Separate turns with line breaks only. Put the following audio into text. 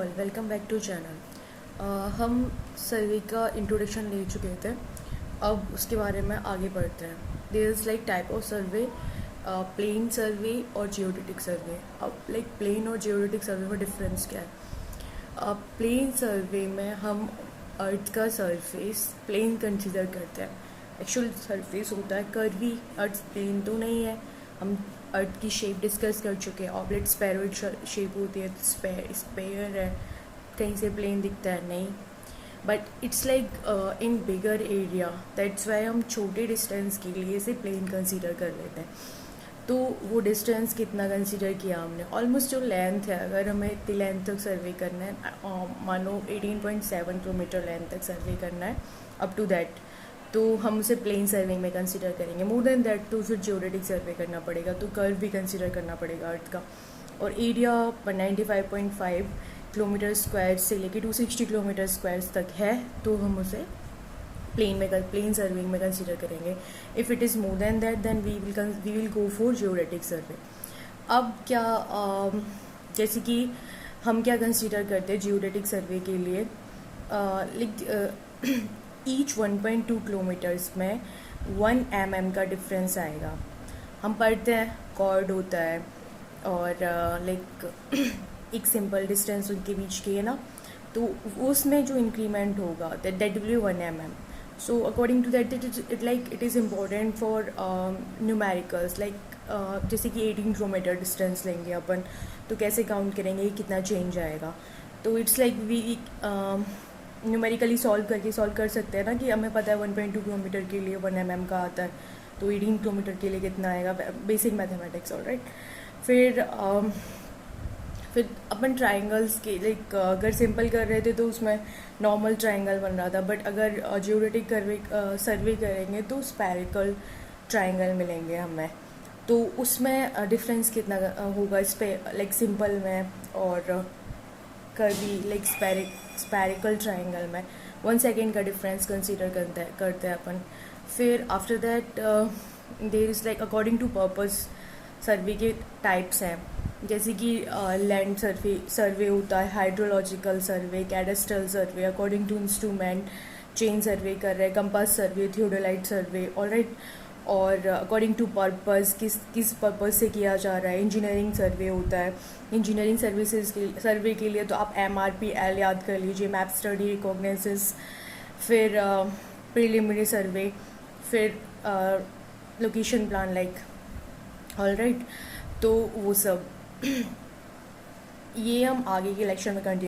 All, welcome back to channel. हम survey का introduction ले चुके थे, अब उसके बारे में आगे बढ़ते हैं। There is like type of survey, plain survey और जियोडेटिक सर्वे। अब लाइक प्लेन और जियोडेटिक सर्वे में डिफरेंस क्या है? प्लेन सर्वे में हम अर्थ का सरफेस प्लेन कंसिडर करते हैं। एक्चुअल सरफेस होता है कर्वी, अर्थ प्लेन तो नहीं है। हम अर्थ की शेप डिस्कस कर चुके हैं, ऑब्लेट स्पेरोइड शेप होती है, स्पेयर है, कहीं से प्लेन दिखता है नहीं, but it's like in bigger area, that's why हम छोटे डिस्टेंस के लिए इसे प्लेन कंसीडर कर लेते हैं। तो वो डिस्टेंस कितना कंसीडर किया हमने, ऑलमोस्ट जो लेंथ है, अगर हमें इतनी लेंथ तक सर्वे करना है, मानो 18.7 किलोमीटर लेंथ तक सर्वे करना है अप टू दैट, तो हम उसे प्लेन सर्विंग में कंसिडर करेंगे। मोर देन दैट तो फिर जियोडेटिक सर्वे करना पड़ेगा, तो कर्व भी कंसिडर करना पड़ेगा अर्थ का। और एरिया 95.5 किलोमीटर स्क्वायर से लेके 260 किलोमीटर स्क्वायर तक है, तो हम उसे प्लेन सर्विंग में कंसिडर करेंगे। If it is more then that then we will go for geodetic survey. अब क्या जैसे कि हम क्या कंसिडर करते हैं जियोडेटिक सर्वे के लिए, लाइक ईच 1.2 किलोमीटर्स में 1 mm का डिफरेंस आएगा। हम पढ़ते हैं कॉर्ड होता है और लाइक एक सिंपल डिस्टेंस उनके बीच की है ना, तो उसमें जो इंक्रीमेंट होगा that will be 1 mm। So according to that it is important for numericals, like जैसे कि 18 किलोमीटर डिस्टेंस लेंगे अपन, तो कैसे काउंट करेंगे कितना चेंज आएगा। तो it's like we numerically solve कर सकते हैं ना, कि हमें पता है 1.2 किलोमीटर के लिए 1 mm का आता है, तो 18 किलोमीटर के लिए कितना आएगा, बेसिक मैथमेटिक्स। ऑल राइट, फिर अपन ट्राइंगल्स के लाइक अगर सिंपल कर रहे थे तो उसमें नॉर्मल ट्राइंगल बन रहा था, बट अगर जियोडेटिक सर्वे करेंगे तो स्फेरिकल ट्राइंगल मिलेंगे हमें। तो उसमें डिफरेंस कितना होगा इस पर, लाइक सिंपल में और कर्वी लाइक स्फेरिकल ट्राइंगल में 1 सेकेंड का डिफरेंस कंसीडर करते हैं अपन। फिर after that there is like according to purpose survey के टाइप्स हैं, जैसे कि लैंड सर्वे होता है, hydrological survey, cadastral survey, according to instrument chain survey कर रहे हैं, compass survey, theodolite survey. Alright, और अकॉर्डिंग टू पर्पस किस पर्पस से किया जा रहा है, इंजीनियरिंग सर्वे होता है। इंजीनियरिंग सर्विसेज सर्वे के लिए तो आप MRPL याद कर लीजिए, मैप स्टडी रिकॉग्नाइसिस। फिर प्रीलिमिनरी सर्वे, फिर लोकेशन प्लान लाइक। ऑलराइट, तो वो सब ये हम आगे के लेक्चर में कंटिन्यू